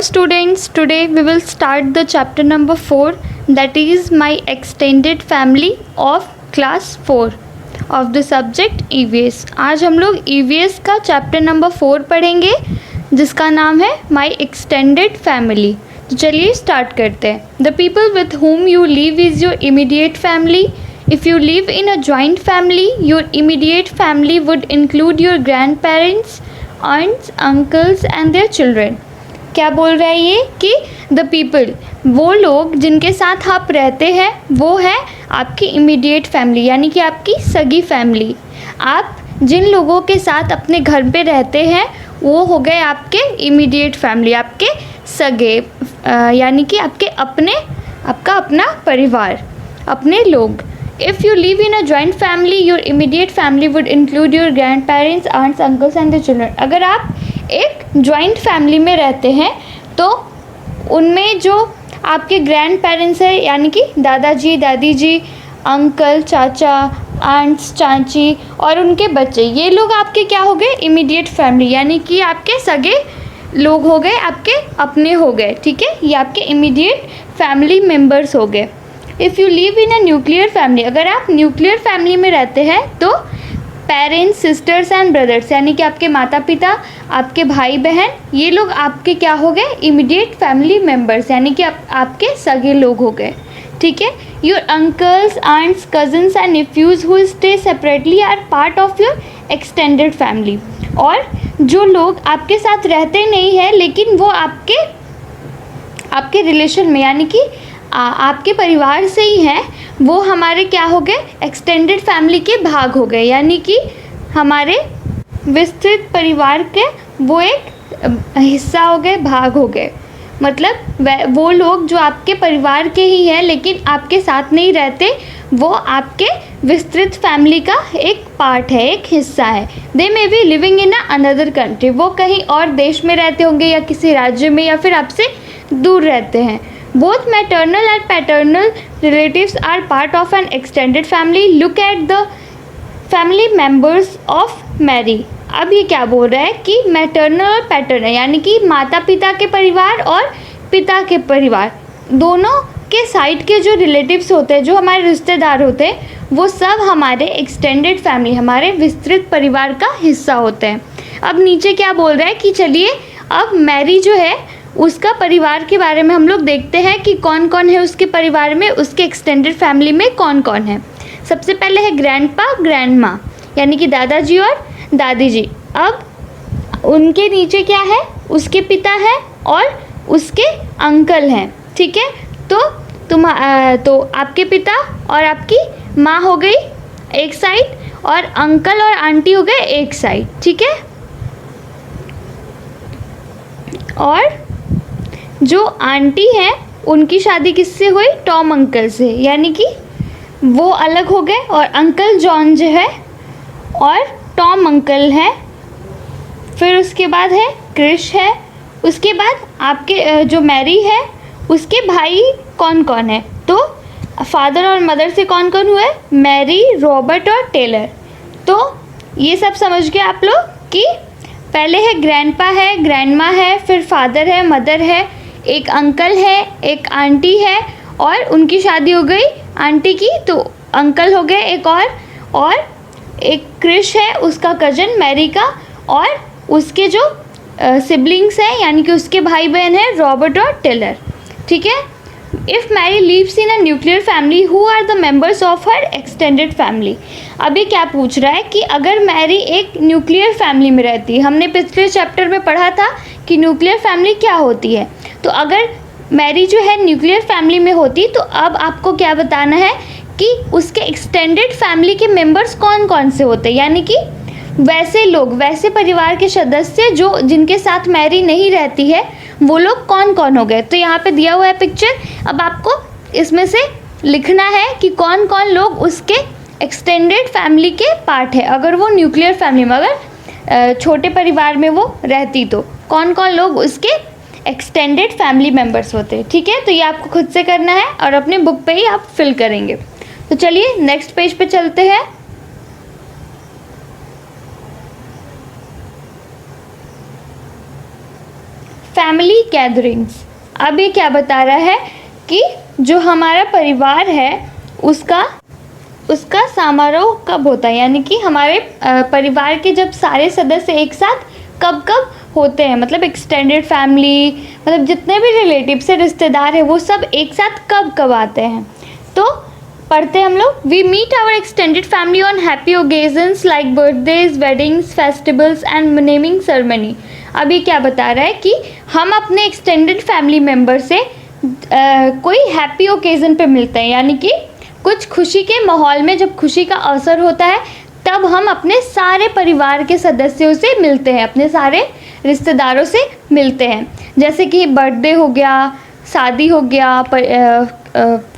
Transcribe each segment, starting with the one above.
students, today we will start the chapter number 4, that is my extended family of class 4 of the subject EVS। आज हम लोग EVS का chapter number 4 पढ़ेंगे जिसका नाम है my extended family। तो चलिए स्टार्ट करते हैं। The people with whom you live is your immediate family. If you live in a joint family, your immediate family would include your grandparents, aunts, uncles and their children। क्या बोल रहा है ये कि द पीपल, वो लोग जिनके साथ आप रहते हैं वो है आपकी इमीडिएट फैमिली, यानी कि आपकी सगी फैमिली। आप जिन लोगों के साथ अपने घर पे रहते हैं वो हो गए आपके इमीडिएट फैमिली, आपके सगे, यानी कि आपका अपना परिवार, अपने लोग। If you live in a joint family, your immediate family would include your grandparents, aunts, uncles and their children। अगर आप एक जॉइंट फैमिली में रहते हैं तो उनमें जो आपके ग्रैंड पेरेंट्स हैं, यानी कि दादाजी, दादी जी, अंकल, चाचा, आंट्स, चाची और उनके बच्चे, ये लोग आपके क्या हो गए, इमीडिएट फैमिली, यानी कि आपके सगे लोग हो गए, आपके अपने हो गए। ठीक है, ये आपके इमीडिएट फैमिली मेम्बर्स हो गए। If you live in a nuclear family, अगर आप न्यूक्लियर फैमिली में रहते हैं तो पेरेंट्स, सिस्टर्स एंड ब्रदर्स, यानी कि आपके माता पिता, आपके भाई बहन, ये लोग आपके क्या हो गए, इमीडिएट फैमिली मेम्बर्स, यानी कि आपके सगे लोग हो गए। ठीक है, your uncles, aunts, cousins and nephews who stay separately are part of your extended family. और जो लोग आपके साथ रहते नहीं हैं लेकिन वो आपके रिलेशन में, यानी कि आपके परिवार से ही हैं, वो हमारे क्या हो गए, एक्सटेंडेड फैमिली के भाग हो गए, यानी कि हमारे विस्तृत परिवार के वो एक हिस्सा हो गए, भाग हो गए। मतलब वो लोग जो आपके परिवार के ही हैं लेकिन आपके साथ नहीं रहते, वो आपके विस्तृत फैमिली का एक पार्ट है, एक हिस्सा है। They may be living in another country, वो कहीं और देश में रहते होंगे या किसी राज्य में, या फिर आपसे दूर रहते हैं। Both maternal and paternal relatives are part of an extended family. Look at the family members of Mary। अब ये क्या बोल रहा है कि मैटरनल और पैटर्नल, यानी कि माता पिता के परिवार और पिता के परिवार, दोनों के साइड के जो रिलेटिव्स होते हैं, जो हमारे रिश्तेदार होते हैं, वो सब हमारे एक्सटेंडेड फैमिली, हमारे विस्तृत परिवार का हिस्सा होते हैं। अब नीचे क्या बोल रहा है कि चलिए अब मैरी जो है उसका परिवार के बारे में हम लोग देखते हैं कि कौन कौन है उसके परिवार में, उसके एक्सटेंडेड फैमिली में कौन कौन है। सबसे पहले है ग्रैंडपा, ग्रैंडमा, यानी कि दादाजी और दादी जी। अब उनके नीचे क्या है, उसके पिता है और उसके अंकल हैं। ठीक है, तो आपके पिता और आपकी माँ हो गई एक साइड और अंकल और आंटी हो गए एक साइड। ठीक है, और जो आंटी हैं उनकी शादी किससे हुई, टॉम अंकल से, यानी कि वो अलग हो गए, और अंकल जॉन जो है और टॉम अंकल है। फिर उसके बाद है क्रिश है। उसके बाद आपके जो मैरी है उसके भाई कौन कौन है, तो फादर और मदर से कौन कौन हुए, मैरी, रॉबर्ट और टेलर। तो ये सब समझ गए आप लोग कि पहले है ग्रैंडपा है, ग्रैंडमा है, फिर फादर है, मदर है, एक अंकल है, एक आंटी है और उनकी शादी हो गई आंटी की, तो अंकल हो गए एक और एक क्रिश है, उसका कज़न मैरी का, और उसके जो सिबलिंग्स हैं, यानी कि उसके भाई बहन हैं रॉबर्ट और टेलर। ठीक है, if Mary lives in a nuclear family, who are the members of her extended family. अभी क्या पूछ रहा है कि अगर मैरी एक न्यूक्लियर फैमिली में रहती है, हमने पिछले चैप्टर में पढ़ा था कि न्यूक्लियर फैमिली क्या होती है, तो अगर मैरी जो है न्यूक्लियर फैमिली में होती तो अब आपको क्या बताना है कि उसके एक्सटेंडेड फैमिली के मेंबर्स कौन कौन से होते हैं, यानी कि वैसे लोग, वैसे परिवार के सदस्य जो जिनके साथ मैरी नहीं रहती है, वो लोग कौन कौन हो गए। तो यहाँ पे दिया हुआ है पिक्चर, अब आपको इसमें से लिखना है कि कौन कौन लोग उसके एक्सटेंडेड फैमिली के पार्ट है। अगर वो न्यूक्लियर फैमिली में, अगर छोटे परिवार में वो रहती तो कौन कौन लोग उसके एक्सटेंडेड फैमिली मेम्बर्स होते हैं। ठीक है, तो ये आपको खुद से करना है और अपने बुक पे ही आप फिल करेंगे। तो चलिए नेक्स्ट पेज पे चलते हैं। Family gatherings. अब ये क्या बता रहा है कि जो हमारा परिवार है उसका समारोह कब होता है, यानी कि हमारे परिवार के जब सारे सदस्य एक साथ कब कब होते हैं, मतलब एक्सटेंडेड फैमिली, मतलब जितने भी रिलेटिव्स से रिश्तेदार हैं वो सब एक साथ कब कब आते हैं। तो पढ़ते हैं हम लोग। We meet our extended family on happy occasions like birthdays, weddings, festivals and naming ceremony. अभी क्या बता रहा है कि हम अपने एक्सटेंडेड फैमिली मेम्बर से कोई हैप्पी ओकेज़न पे मिलते हैं, यानी कि कुछ खुशी के माहौल में जब खुशी का अवसर होता है तब हम अपने सारे परिवार के सदस्यों से मिलते हैं, अपने सारे रिश्तेदारों से मिलते हैं। जैसे कि बर्थडे हो गया, शादी हो गया,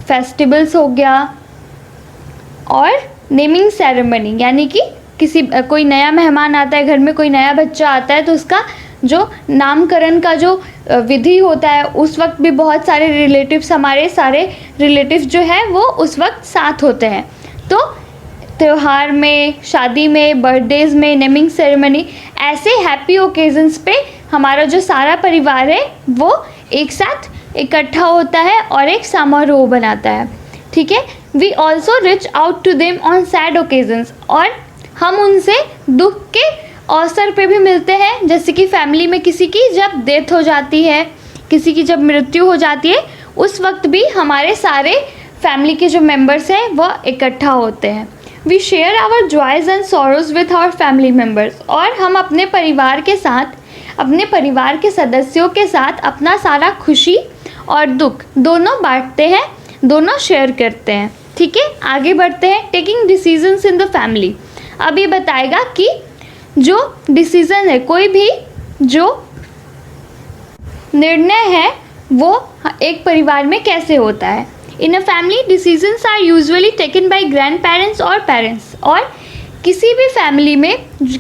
फेस्टिवल्स हो गया और नेमिंग सेरेमनी, यानी कि कोई नया मेहमान आता है घर में, कोई नया बच्चा आता है तो उसका जो नामकरण का जो विधि होता है उस वक्त भी बहुत सारे रिलेटिव्स, हमारे सारे रिलेटिव्स जो है वो उस वक्त साथ होते हैं। तो त्यौहार में, शादी में, बर्थडेज़ में, नेमिंग सेरेमनी, ऐसे हैप्पी ओकेजन्स पे हमारा जो सारा परिवार है वो एक साथ इकट्ठा होता है और एक समारोह बनाता है। ठीक है। We also reach out to them on sad occasions, और हम उनसे दुख के अवसर पे भी मिलते हैं, जैसे कि फैमिली में किसी की जब डेथ हो जाती है, किसी की जब मृत्यु हो जाती है, उस वक्त भी हमारे सारे फैमिली के जो मेंबर्स हैं वो इकट्ठा होते हैं। We share our joys and sorrows with our family members, और हम अपने परिवार के साथ, अपने परिवार के सदस्यों के साथ अपना सारा खुशी और दुख दोनों बांटते हैं, दोनों शेयर करते हैं। ठीक है, आगे बढ़ते हैं। Taking decisions in the family. अब ये बताएगा कि जो डिसीज़न है, कोई भी जो निर्णय है वो एक परिवार में कैसे होता है। In a family decisions are usually taken by grandparents और पेरेंट्स, और किसी भी फैमिली में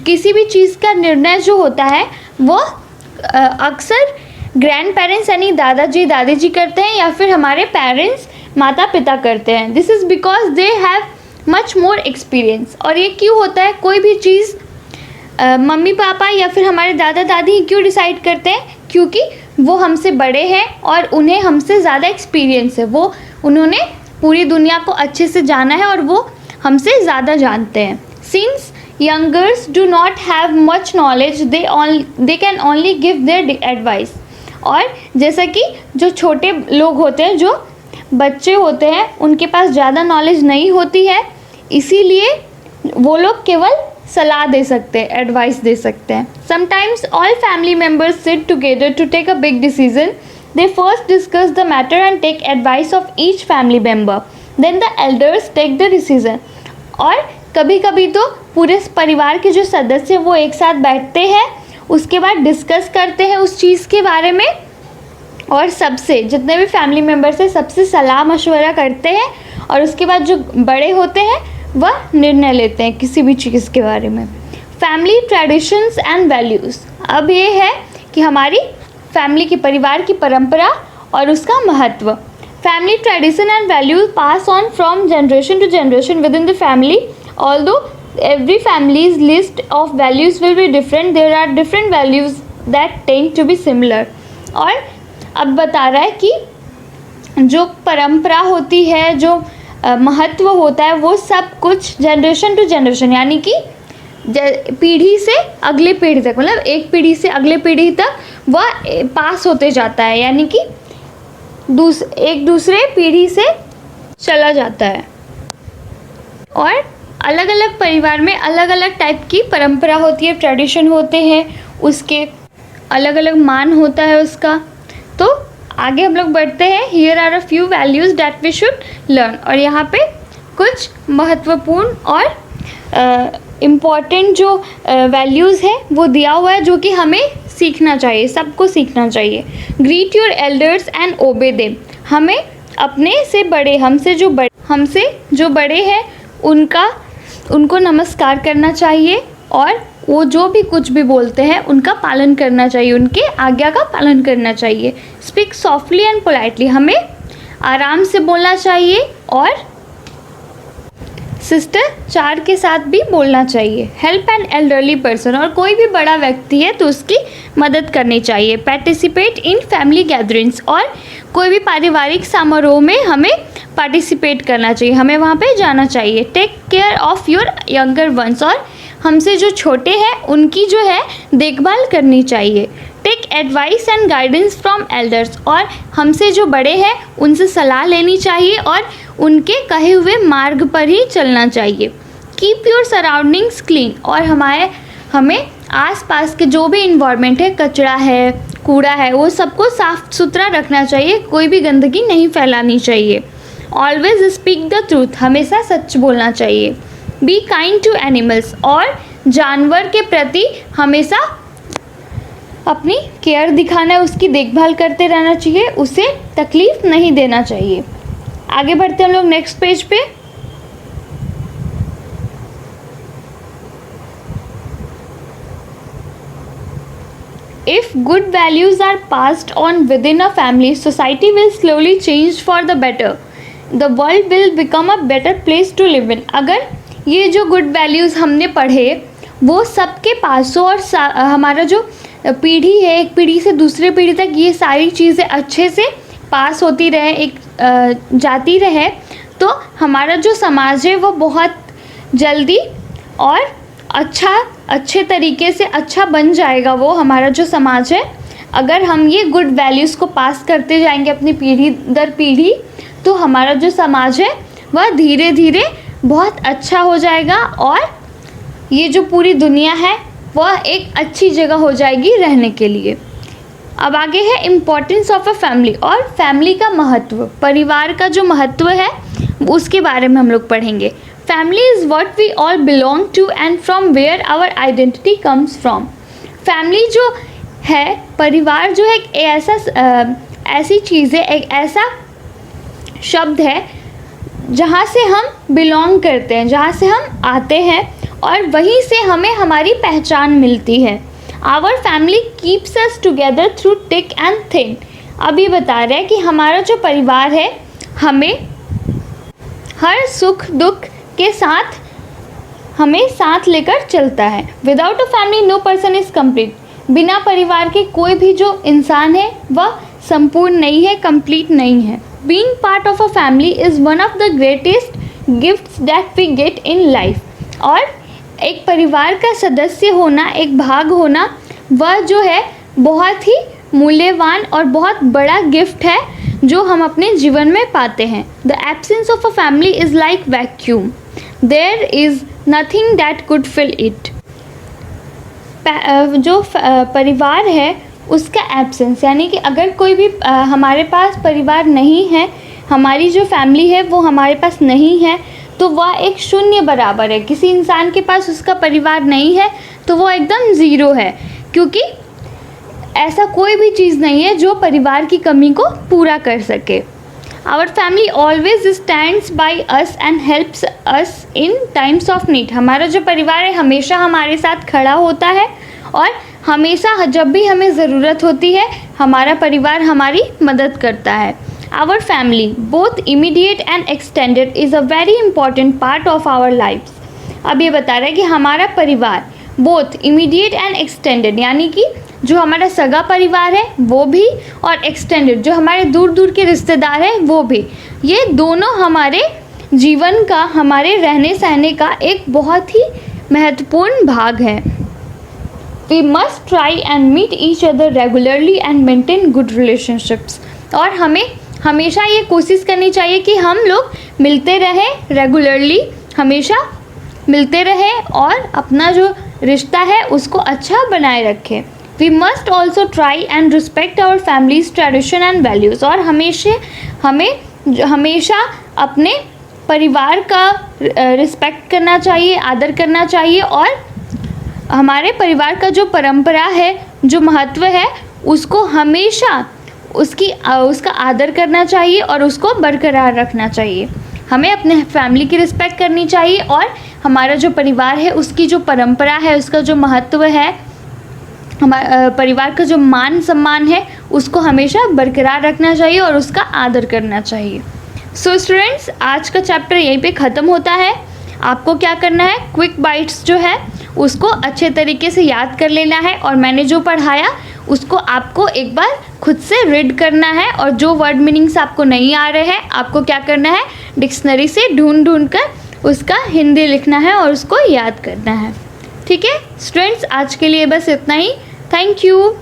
किसी भी चीज़ का निर्णय जो होता है वो अक्सर ग्रैंड पेरेंट्स यानी दादाजी दादी करते हैं, या फिर हमारे पेरेंट्स माता पिता करते हैं। This is because they have much more experience. और ये क्यों होता है, कोई भी चीज़ मम्मी पापा या फिर हमारे दादा दादी क्यों डिसाइड करते हैं, क्योंकि वो हमसे बड़े हैं और उन्हें हमसे ज़्यादा एक्सपीरियंस है, वो उन्होंने पूरी दुनिया को अच्छे से जाना है और वो हमसे ज़्यादा जानते हैं। Since youngers do not have much knowledge, they can only give their advice. और जैसा कि जो छोटे लोग होते हैं, जो बच्चे होते हैं, उनके पास ज़्यादा नॉलेज नहीं होती है, इसीलिए वो लोग केवल सलाह दे सकते हैं, एडवाइस दे सकते हैं। Sometimes all family members sit together to take a big decision. They first discuss the matter and take advice of each family member, then the elders take the decision. और कभी कभी तो पूरे परिवार के जो सदस्य वो एक साथ बैठते हैं, उसके बाद डिस्कस करते हैं उस चीज़ के बारे में, और सबसे, जितने भी फैमिली मेम्बर्स हैं, सबसे सलाह मशवरा करते हैं, और उसके बाद जो बड़े होते हैं वह निर्णय लेते हैं किसी भी चीज़ के बारे में। Family traditions and values. अब ये है कि हमारी फैमिली की, परिवार की परंपरा और उसका महत्व। Family tradition and values pass on from generation to generation within the family, although every family's list of values will be different, there are different values that tend to be similar। और अब बता रहा है कि जो परंपरा होती है, जो महत्व होता है, वो सब कुछ जनरेशन टू जनरेशन, यानी कि पीढ़ी से अगले पीढ़ी तक, मतलब एक पीढ़ी से अगले पीढ़ी तक वह पास होते जाता है, यानी कि एक दूसरे पीढ़ी से चला जाता है। और अलग अलग परिवार में अलग अलग टाइप की परंपरा होती है, ट्रेडिशन होते हैं, उसके अलग अलग मान होता है उसका। तो आगे हम लोग बढ़ते हैं। Here are a few values that we should learn. और यहाँ पे कुछ महत्वपूर्ण और इम्पॉर्टेंट जो वैल्यूज़ है वो दिया हुआ है, जो कि हमें सीखना चाहिए, सबको सीखना चाहिए। ग्रीट योर एल्डर्स एंड ओबे देम। हमें अपने से बड़े, हमसे जो बड़े हैं उनको नमस्कार करना चाहिए, और वो जो भी कुछ भी बोलते हैं उनका पालन करना चाहिए, उनके आज्ञा का पालन करना चाहिए। Speak softly and politely. हमें आराम से बोलना चाहिए और सिस्टर 4 के साथ भी बोलना चाहिए। हेल्प एन एल्डरली पर्सन, और कोई भी बड़ा व्यक्ति है तो उसकी मदद करनी चाहिए। पार्टिसिपेट इन फैमिली गैदरिंग्स, और कोई भी पारिवारिक समारोह में हमें पार्टिसिपेट करना चाहिए, हमें वहाँ पे जाना चाहिए। Take care of your younger ones, और हमसे जो छोटे हैं उनकी जो है देखभाल करनी चाहिए। Take advice and guidance from elders, और हमसे जो बड़े हैं उनसे सलाह लेनी चाहिए और उनके कहे हुए मार्ग पर ही चलना चाहिए। कीप योर सराउंडिंग्स क्लीन, और हमें आसपास के जो भी इन्वायरमेंट है, कचरा है, कूड़ा है, वो सबको साफ सुथरा रखना चाहिए, कोई भी गंदगी नहीं फैलानी चाहिए। ऑलवेज स्पीक द ट्रूथ, हमेशा सच बोलना चाहिए। बी काइंड टू एनिमल्स, और जानवर के प्रति हमेशा अपनी केयर दिखाना है, उसकी देखभाल करते रहना चाहिए, उसे तकलीफ़ नहीं देना चाहिए। आगे बढ़ते हैं हम लोग नेक्स्ट पेज पे। If good values are passed on within a family, society will slowly change for the better. The world will become a better place to live in. अगर ये जो गुड वैल्यूज़ हमने पढ़े वो सबके पास हो और हमारा जो पीढ़ी है, एक पीढ़ी से दूसरे पीढ़ी तक ये सारी चीज़ें अच्छे से पास होती रहे, एक जाती रहे, तो हमारा जो समाज है वो बहुत जल्दी और अच्छे तरीके से अच्छा बन जाएगा। वो हमारा जो समाज है, अगर हम ये गुड वैल्यूज़ को पास करते जाएंगे अपनी पीढ़ी दर पीढ़ी, तो हमारा जो समाज है वह धीरे धीरे बहुत अच्छा हो जाएगा और ये जो पूरी दुनिया है वह एक अच्छी जगह हो जाएगी रहने के लिए। अब आगे है इम्पोर्टेंस ऑफ अ फैमिली, और फैमिली का महत्व, परिवार का जो महत्व है उसके बारे में हम लोग पढ़ेंगे। Family is what we all belong to and from where our identity comes from. Family जो है, परिवार जो है एक ऐसी चीज़ है, एक ऐसा शब्द है जहाँ से हम बिलोंग करते हैं, जहाँ से हम आते हैं और वहीं से हमें हमारी पहचान मिलती है। Our family keeps us together through thick and thin. अब ये बता रहे हैं कि हमारा जो परिवार है हमें हर सुख दुख के साथ हमें साथ लेकर चलता है। Without a family no person is complete. बिना परिवार के कोई भी जो इंसान है वह संपूर्ण नहीं है, कंप्लीट नहीं है। Being part of a family is one of the greatest gifts that we get in life. और एक परिवार का सदस्य होना, एक भाग होना, वह जो है बहुत ही मूल्यवान और बहुत बड़ा गिफ्ट है जो हम अपने जीवन में पाते हैं। The absence of a family is like vacuum, there is nothing that could fill it. जो परिवार है उसका एब्सेंस, यानी कि अगर कोई भी हमारे पास परिवार नहीं है, हमारी जो फैमिली है वो हमारे पास नहीं है, तो वह एक शून्य बराबर है। किसी इंसान के पास उसका परिवार नहीं है तो वो एकदम ज़ीरो है, क्योंकि ऐसा कोई भी चीज़ नहीं है जो परिवार की कमी को पूरा कर सके। Our family always stands by us and helps us in times of need. हमारा जो परिवार है हमेशा हमारे साथ खड़ा होता है और हमेशा जब भी हमें ज़रूरत होती है हमारा परिवार हमारी मदद करता है। Our family both immediate and extended is a very important part of our lifes. अब ये बता रहा है कि हमारा परिवार बोथ इमीडिएट एंड एक्सटेंडेड, यानी कि जो हमारा सगा परिवार है वो भी, और एक्सटेंडेड जो हमारे दूर दूर के रिश्तेदार हैं वो भी, ये दोनों हमारे जीवन का, हमारे रहने सहने का एक बहुत ही महत्वपूर्ण भाग है। We must try and meet each other regularly and maintain good relationships. और हमें हमेशा ये कोशिश करनी चाहिए कि हम लोग मिलते रहें रेगुलरली, हमेशा मिलते रहें और अपना जो रिश्ता है उसको अच्छा बनाए रखें। We must also try and respect our family's tradition and values. और हमें हमेशा अपने परिवार का रिस्पेक्ट करना चाहिए, आदर करना चाहिए, और हमारे परिवार का जो परंपरा है, जो महत्व है, उसको हमेशा उसका आदर करना चाहिए और उसको बरकरार रखना चाहिए। हमें अपने फैमिली की रिस्पेक्ट करनी चाहिए और हमारा जो परिवार है उसकी जो परंपरा है, उसका जो महत्व है, हमारे परिवार का जो मान सम्मान है उसको हमेशा बरकरार रखना चाहिए और उसका आदर करना चाहिए। सो स्टूडेंट्स, आज का चैप्टर यहीं पे ख़त्म होता है। आपको क्या करना है, क्विक बाइट्स जो है उसको अच्छे तरीके से याद कर लेना है और मैंने जो पढ़ाया उसको आपको एक बार खुद से रीड करना है और जो वर्ड मीनिंग्स आपको नहीं आ रहे हैं आपको क्या करना है, डिक्शनरी से ढूंढ कर उसका हिंदी लिखना है और उसको याद करना है। ठीक है स्टूडेंट्स, आज के लिए बस इतना ही। Thank you.